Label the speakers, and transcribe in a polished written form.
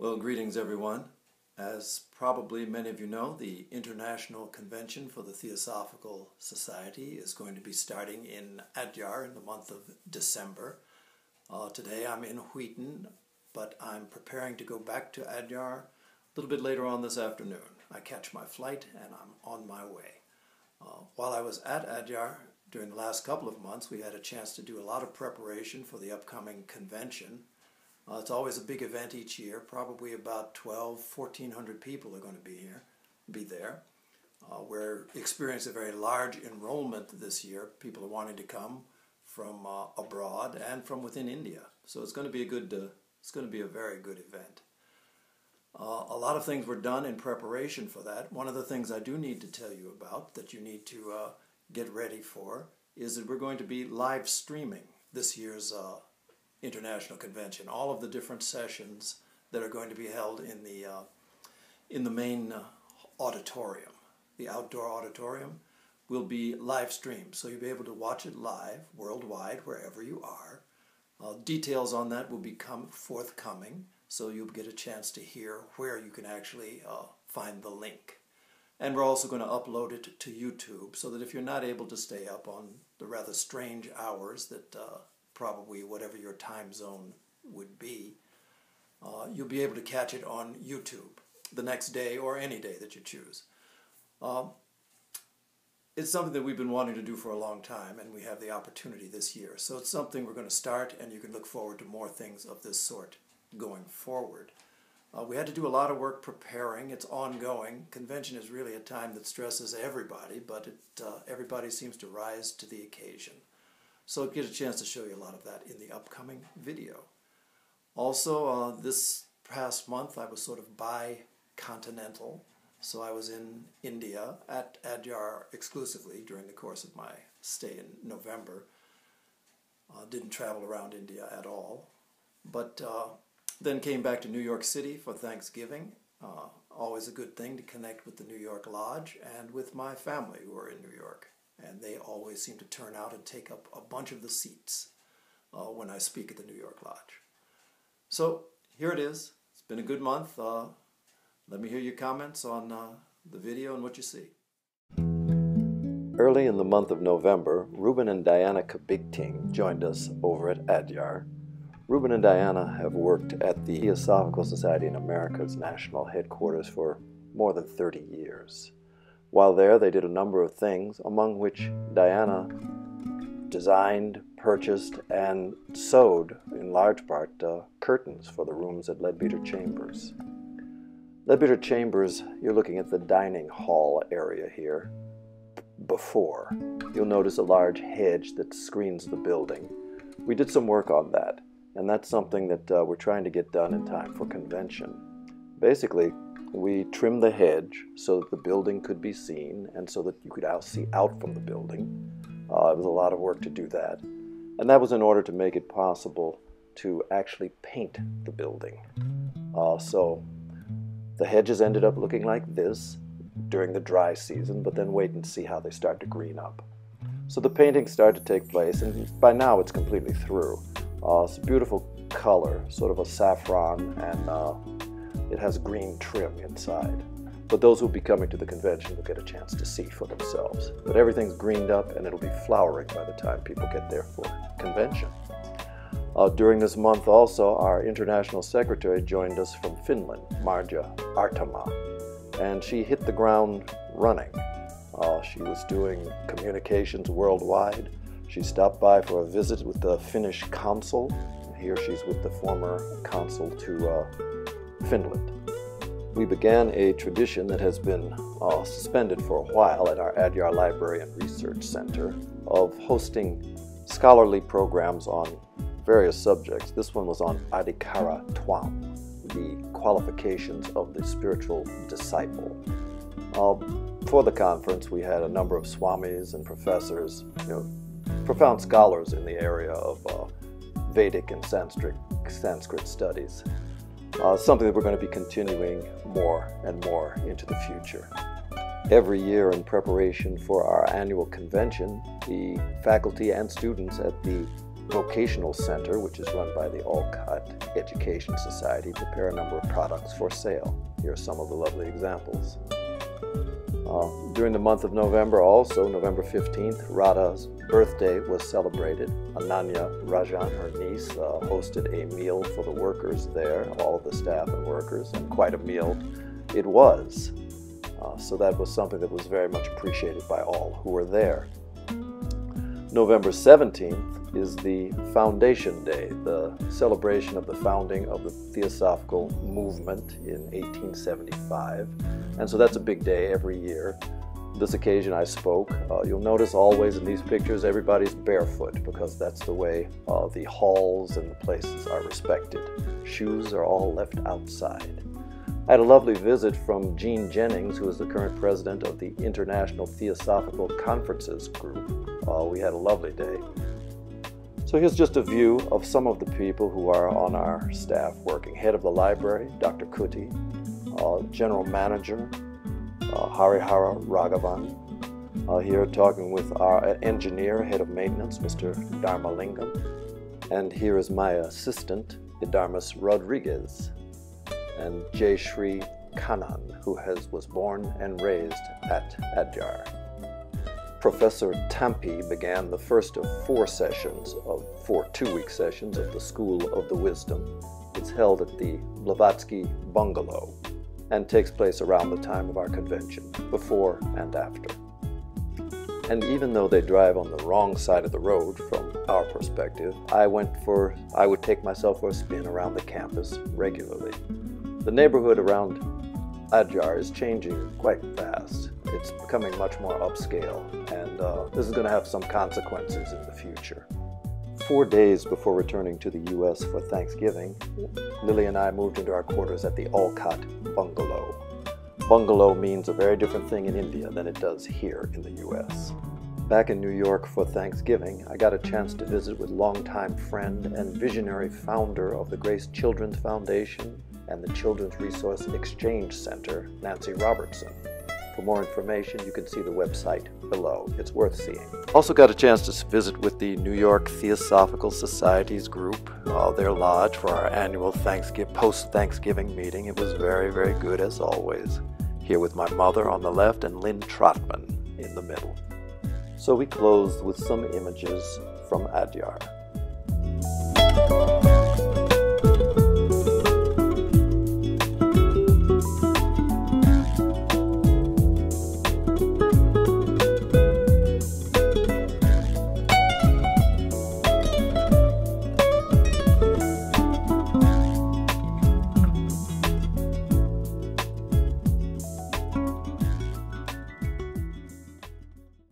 Speaker 1: Well, greetings everyone. As probably many of you know, the International Convention for the Theosophical Society is going to be starting in Adyar in the month of December. Today I'm in Wheaton, but I'm preparing to go back to Adyar a little bit later on this afternoon. I catch my flight and I'm on my way. While I was at Adyar during the last couple of months, we had a chance to do a lot of preparation for the upcoming convention. It's always a big event each year. Probably about 1,400 people are going to be there. We're experiencing a very large enrollment this year. People are wanting to come from abroad and from within India. So it's going to be a very good event. A lot of things were done in preparation for that. One of the things I do need to tell you about that you need to get ready for is that we're going to be live streaming this year's International Convention. All of the different sessions that are going to be held in the main auditorium, the outdoor auditorium, will be live streamed. So you'll be able to watch it live worldwide wherever you are. Details on that will become forthcoming, so you'll get a chance to hear where you can actually find the link. And we're also going to upload it to YouTube so that if you're not able to stay up on the rather strange hours that probably whatever your time zone would be, you'll be able to catch it on YouTube the next day or any day that you choose. It's something that we've been wanting to do for a long time, and we have the opportunity this year. So it's something we're going to start, and you can look forward to more things of this sort going forward. We had to do a lot of work preparing. It's ongoing. Convention is really a time that stresses everybody, but everybody seems to rise to the occasion. So I'll get a chance to show you a lot of that in the upcoming video. Also, this past month I was sort of bi-continental. So I was in India at Adyar exclusively during the course of my stay in November. Didn't travel around India at all. But then came back to New York City for Thanksgiving. Always a good thing to connect with the New York Lodge and with my family who are in New York. And they always seem to turn out and take up a bunch of the seats when I speak at the New York Lodge. So here it is. It's been a good month. Let me hear your comments on the video and what you see. Early in the month of November, Ruben and Diana Kabigting joined us over at Adyar. Ruben and Diana have worked at the Theosophical Society in America's national headquarters for more than 30 years. While there, they did a number of things, among which Diana designed, purchased, and sewed, in large part, curtains for the rooms at Leadbeater Chambers. Leadbeater Chambers, you're looking at the dining hall area here. Before, you'll notice a large hedge that screens the building. We did some work on that, and that's something that we're trying to get done in time for convention. Basically, we trimmed the hedge so that the building could be seen and so that you could see out from the building. It was a lot of work to do that. And that was in order to make it possible to actually paint the building. So the hedges ended up looking like this during the dry season, but then wait and see how they start to green up. So the painting started to take place, and by now it's completely through. It's a beautiful color, sort of a saffron, and it has green trim inside. But those who will be coming to the convention will get a chance to see for themselves. But everything's greened up and it'll be flowering by the time people get there for convention. During this month also, our international secretary joined us from Finland, Marja Artama, and she hit the ground running. She was doing communications worldwide. She stopped by for a visit with the Finnish consul. Here she's with the former consul to Finland. We began a tradition that has been suspended for a while at our Adyar Library and Research Center of hosting scholarly programs on various subjects. This one was on Adhikara Twam, the qualifications of the spiritual disciple. For the conference, we had a number of swamis and professors, profound scholars in the area of Vedic and Sanskrit studies. Something that we're going to be continuing more and more into the future. Every year in preparation for our annual convention, the faculty and students at the Vocational Center, which is run by the Alcott Education Society, prepare a number of products for sale. Here are some of the lovely examples. During the month of November also, November 15th, Radha's birthday was celebrated. Ananya Rajan, her niece, hosted a meal for the workers there, all of the staff and workers, and quite a meal it was. So that was something that was very much appreciated by all who were there. November 17th is the Foundation Day, the celebration of the founding of the Theosophical movement in 1875. And so that's a big day every year. This occasion I spoke. You'll notice always in these pictures everybody's barefoot because that's the way the halls and the places are respected. Shoes are all left outside. I had a lovely visit from Jean Jennings, who is the current president of the International Theosophical Conferences Group. We had a lovely day. So here's just a view of some of the people who are on our staff working. Head of the library, Dr. Kuti, General Manager, Harihara Raghavan, here talking with our engineer, Head of Maintenance, Mr. Dharmalingam, and here is my assistant, Idarmas Rodriguez, and Jay Shri Kanan, who was born and raised at Adyar. Professor Tampi began the first of four two-week sessions of the School of the Wisdom. It's held at the Blavatsky Bungalow and takes place around the time of our convention, before and after. And even though they drive on the wrong side of the road from our perspective, I would take myself for a spin around the campus regularly. The neighborhood around Adyar is changing quite fast. It's becoming much more upscale, and this is going to have some consequences in the future. 4 days before returning to the U.S. for Thanksgiving, Lily and I moved into our quarters at the Alcott Bungalow. Bungalow means a very different thing in India than it does here in the U.S. Back in New York for Thanksgiving, I got a chance to visit with longtime friend and visionary founder of the Grace Children's Foundation and the Children's Resource Exchange Center, Nancy Robertson. For more information, you can see the website below. It's worth seeing. Also got a chance to visit with the New York Theosophical Society's group, their lodge, for our annual post-Thanksgiving meeting. It was very, very good as always. Here with my mother on the left and Lynn Trotman in the middle. So we closed with some images from Adyar.